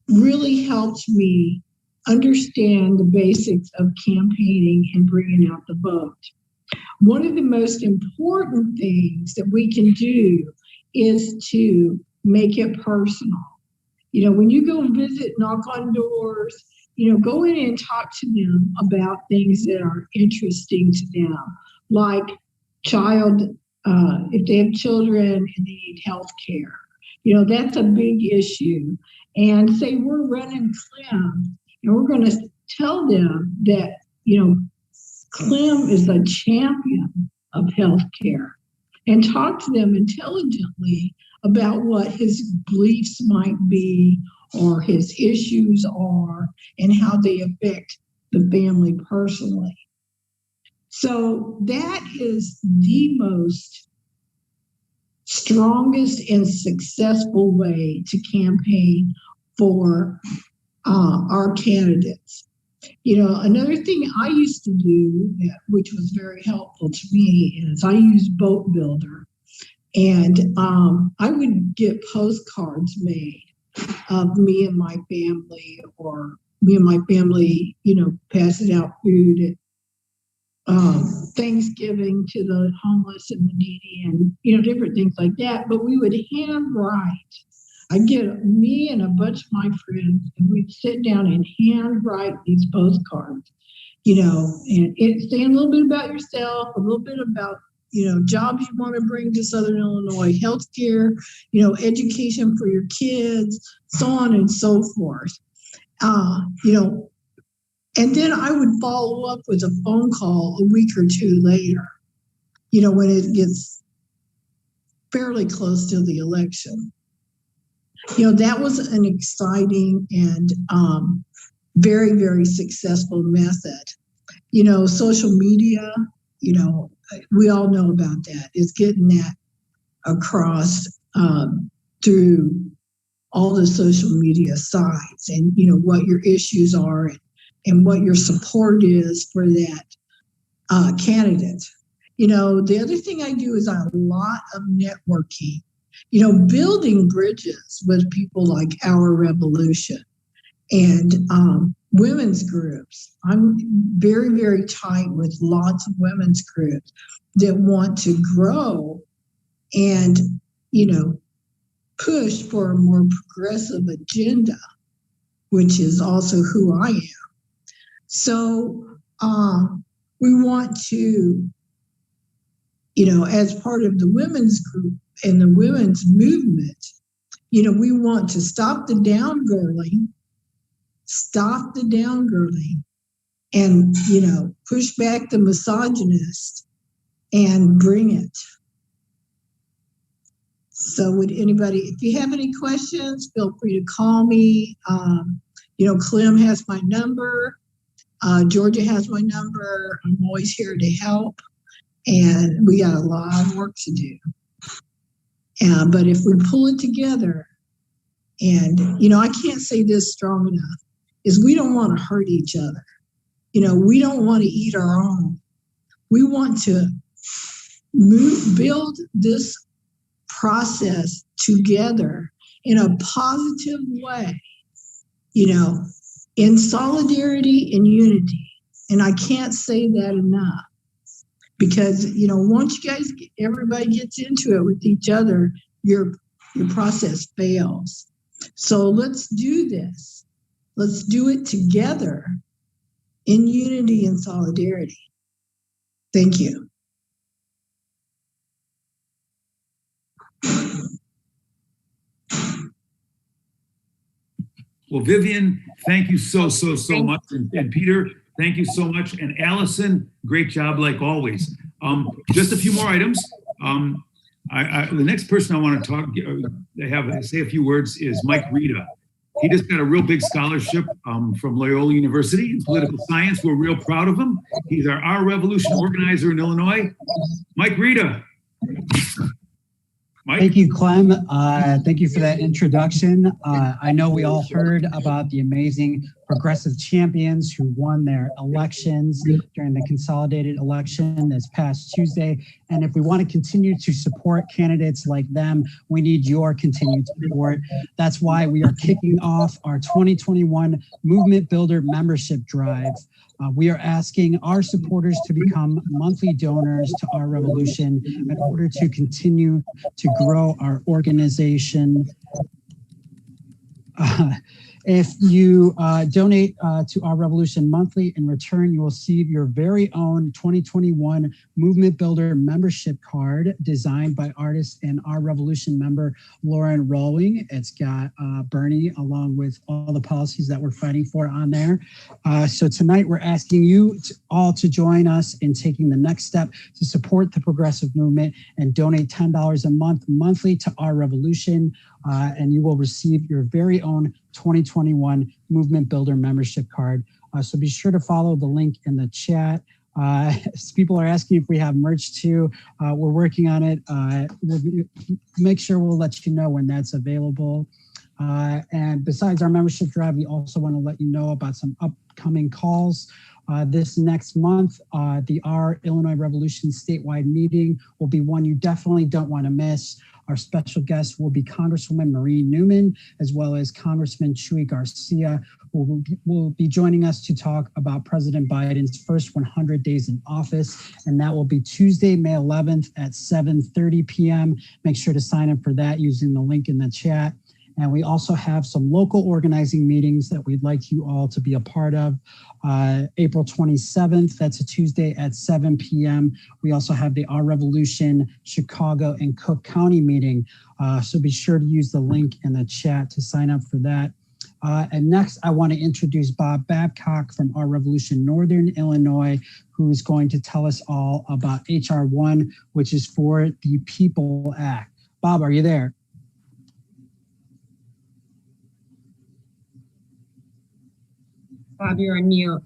really helped me understand the basics of campaigning and bringing out the vote. One of the most important things that we can do is to make it personal. When you go and visit, knock on doors, go in and talk to them about things that are interesting to them, like if they have children and they need health care. That's a big issue. And say we're running Clem, and we're going to tell them that, Clem is a champion of healthcare, and talk to them intelligently about what his beliefs might be or his issues are and how they affect the family personally. So that is the most strongest and successful way to campaign for our candidates. Another thing I used to do, which was very helpful to me, is I used Vote Builder, and I would get postcards made of me and my family, or me and my family, passing out food at Thanksgiving to the homeless and the needy, and different things like that. But we would handwrite. I'd get me and a bunch of my friends, and we'd sit down and handwrite these postcards, and it's saying a little bit about yourself, a little bit about, jobs you want to bring to Southern Illinois, healthcare, education for your kids, so on and so forth. And then I would follow up with a phone call a week or two later, when it gets fairly close to the election. That was an exciting and very, very successful method. Social media, we all know about that. It's getting that across through all the social media sites, and, what your issues are and what your support is for that candidate. The other thing I do is a lot of networking, building bridges with people like Our Revolution and women's groups. I'm very, very tight with lots of women's groups that want to grow and, push for a more progressive agenda, which is also who I am. So we want to, as part of the women's group and the women's movement, we want to stop the downgirling, and, push back the misogynist and bring it. So would anybody, if you have any questions, feel free to call me. Clem has my number. Georgia has my number. I'm always here to help. And we got a lot of work to do. But if we pull it together, and, I can't say this strong enough, is we don't want to hurt each other. We don't want to eat our own. We want to build this process together in a positive way, in solidarity and unity. And I can't say that enough because, once everybody gets into it with each other, your process fails. So let's do this. Let's do it together in unity and solidarity. Thank you. Well, Vivian, thank you so much. And Peter, thank you so much. And Allison, great job like always. Just a few more items. The next person I want to say a few words is Mike Rita. He just got a real big scholarship from Loyola University in political science. We're real proud of him. He's our Revolution organizer in Illinois. Mike Rita. Mike? Thank you, Clem. Thank you for that introduction. I know we all heard about the amazing progressive champions who won their elections during the consolidated election this past Tuesday. And if we want to continue to support candidates like them, we need your continued support. That's why we are kicking off our 2021 Movement Builder membership drive. We are asking our supporters to become monthly donors to Our Revolution in order to continue to grow our organization. If you donate to Our Revolution monthly, in return, you will receive your very own 2021 Movement Builder membership card designed by artist and Our Revolution member Lauren Rowling. It's got Bernie along with all the policies that we're fighting for on there. So tonight we're asking you all to join us in taking the next step to support the progressive movement and donate $10 a month monthly to Our Revolution. And you will receive your very own 2021 Movement Builder membership card. So be sure to follow the link in the chat. People are asking if we have merch too. We're working on it. We'll make sure we'll let you know when that's available. And besides our membership drive, we also want to let you know about some upcoming calls. This next month, the Our Illinois Revolution statewide meeting will be one you definitely don't want to miss. Our special guest will be Congresswoman Marie Newman, as well as Congressman Chuy Garcia, who will be joining us to talk about President Biden's first 100 days in office. And that will be Tuesday, May 11th at 7:30 p.m. Make sure to sign up for that using the link in the chat. And we also have some local organizing meetings that we'd like you all to be a part of. April 27th, that's a Tuesday at 7 p.m. We also have the Our Revolution Chicago and Cook County meeting. So be sure to use the link in the chat to sign up for that. And next, I want to introduce Bob Babcock from Our Revolution Northern Illinois, who is going to tell us all about HR 1, which is for the People Act. Bob, are you there? Bob, you're on mute.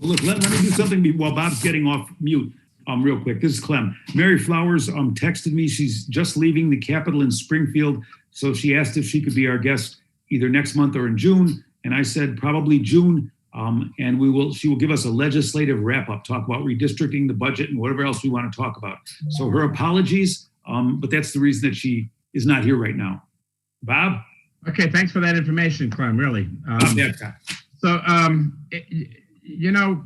Look, let me do something while Bob's getting off mute real quick. This is Clem. Mary Flowers texted me. She's just leaving the Capitol in Springfield. So she asked if she could be our guest either next month or in June. And I said, probably June. And she will give us a legislative wrap-up, talk about redistricting, the budget, and whatever else we want to talk about. So her apologies, but that's the reason that she is not here right now. Bob? Okay, thanks for that information, Clem, really. You know,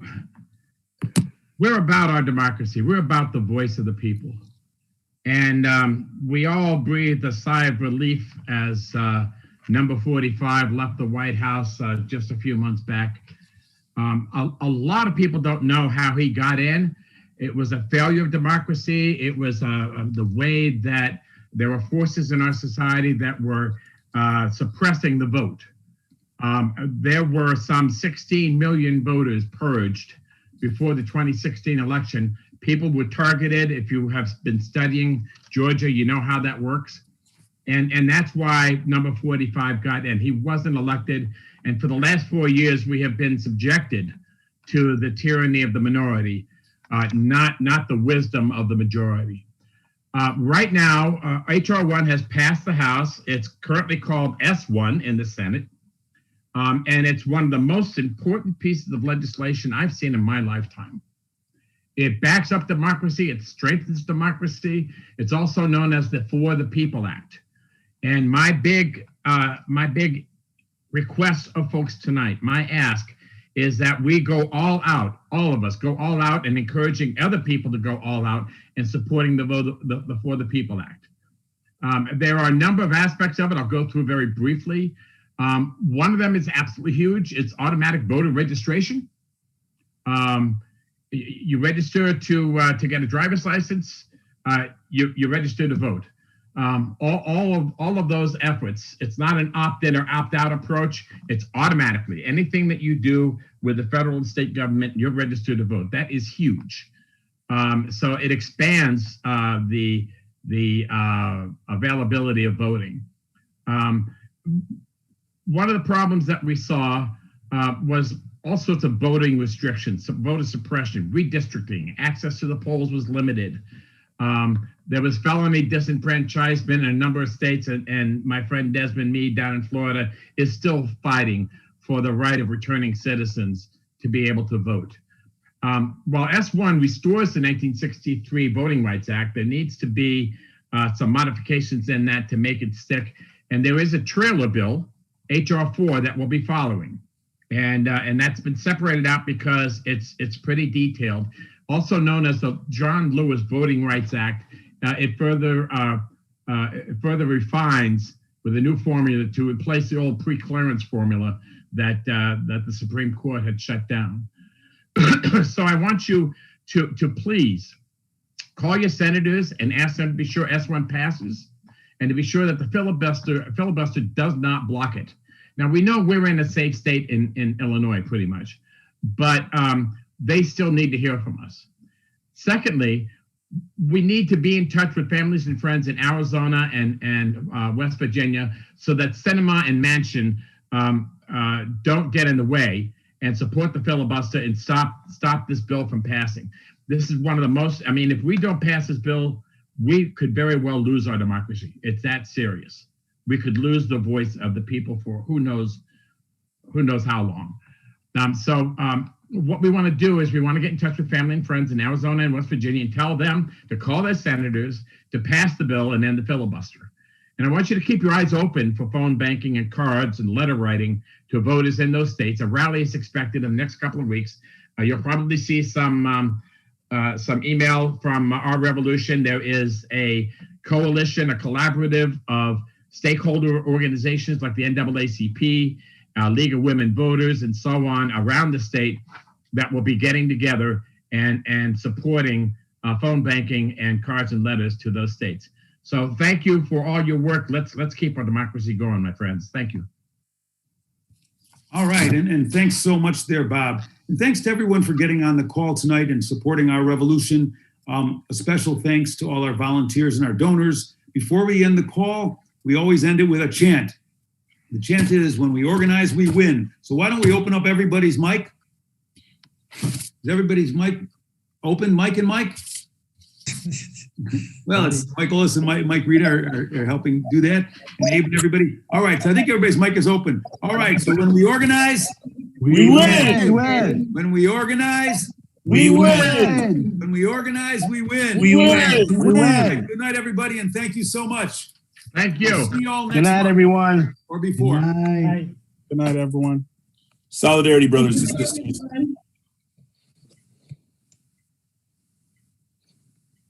we're about our democracy. We're about the voice of the people. And we all breathed a sigh of relief as number 45 left the White House just a few months back. A lot of people don't know how he got in. It was a failure of democracy. It was the way that there were forces in our society that were suppressing the vote. There were some 16 million voters purged before the 2016 election. People were targeted. If you have been studying Georgia, you know how that works. And that's why number 45 got in. He wasn't elected. And for the last 4 years, we have been subjected to the tyranny of the minority, not the wisdom of the majority. Right now, HR 1 has passed the House. It's currently called S1 in the Senate. And it's one of the most important pieces of legislation I've seen in my lifetime. It backs up democracy. It strengthens democracy. It's also known as the For the People Act. And my big request of folks tonight, my ask, is that we go all out, all of us go all out, and encouraging other people to go all out in supporting the For the People Act. There are a number of aspects of it I'll go through very briefly. One of them is absolutely huge. It's automatic voter registration. You register to get a driver's license. You register to vote. All of those efforts, it's not an opt-in or opt-out approach. It's automatically anything that you do with the federal and state government, you're registered to vote. That is huge. So it expands the availability of voting. One of the problems that we saw was all sorts of voting restrictions, voter suppression, redistricting, access to the polls was limited. There was felony disenfranchisement in a number of states, and my friend Desmond Meade down in Florida is still fighting for the right of returning citizens to be able to vote. While S1 restores the 1963 Voting Rights Act, there needs to be some modifications in that to make it stick. And there is a trailer bill, HR 4, that will be following. And that's been separated out because it's pretty detailed. Also known as the John Lewis Voting Rights Act, it further refines with a new formula to replace the old pre-clearance formula that the Supreme Court had shut down. So I want you to please call your senators and ask them to be sure S1 passes, and to be sure that the filibuster does not block it. Now, we know we're in a safe state in Illinois, pretty much, but they still need to hear from us. Secondly, we need to be in touch with families and friends in Arizona and West Virginia so that Sinema and Manchin don't get in the way and support the filibuster and stop this bill from passing. This is one of the most, I mean, if we don't pass this bill, we could very well lose our democracy. It's that serious. We could lose the voice of the people for who knows how long. What we want to do is we want to get in touch with family and friends in Arizona and West Virginia and tell them to call their senators to pass the bill and end the filibuster. And I want you to keep your eyes open for phone banking and cards and letter writing to voters in those states. A rally is expected in the next couple of weeks. You'll probably see some email from Our Revolution. There is a coalition, a collaborative of stakeholder organizations like the NAACP, League of Women Voters, and so on around the state that will be getting together and supporting phone banking and cards and letters to those states. So thank you for all your work. Let's keep our democracy going, my friends. Thank you. All right, and thanks so much there, Bob. And thanks to everyone for getting on the call tonight and supporting Our Revolution. A special thanks to all our volunteers and our donors. Before we end the call, we always end it with a chant. The chant is, when we organize, we win. So why don't we open up everybody's mic? Is everybody's mic open? Mike and Mike? Well, it's Michael Ellis and Mike Rita are helping do that. And Abe and everybody. All right, so I think everybody's mic is open. All right, so when we organize, We win. When we organize, We win. when we organize, we win. We win. We win. Good night, everybody, and thank you so much. Thank you. See you all next Good night, month everyone. or before. Night. Good night, everyone. Solidarity, brothers and sisters.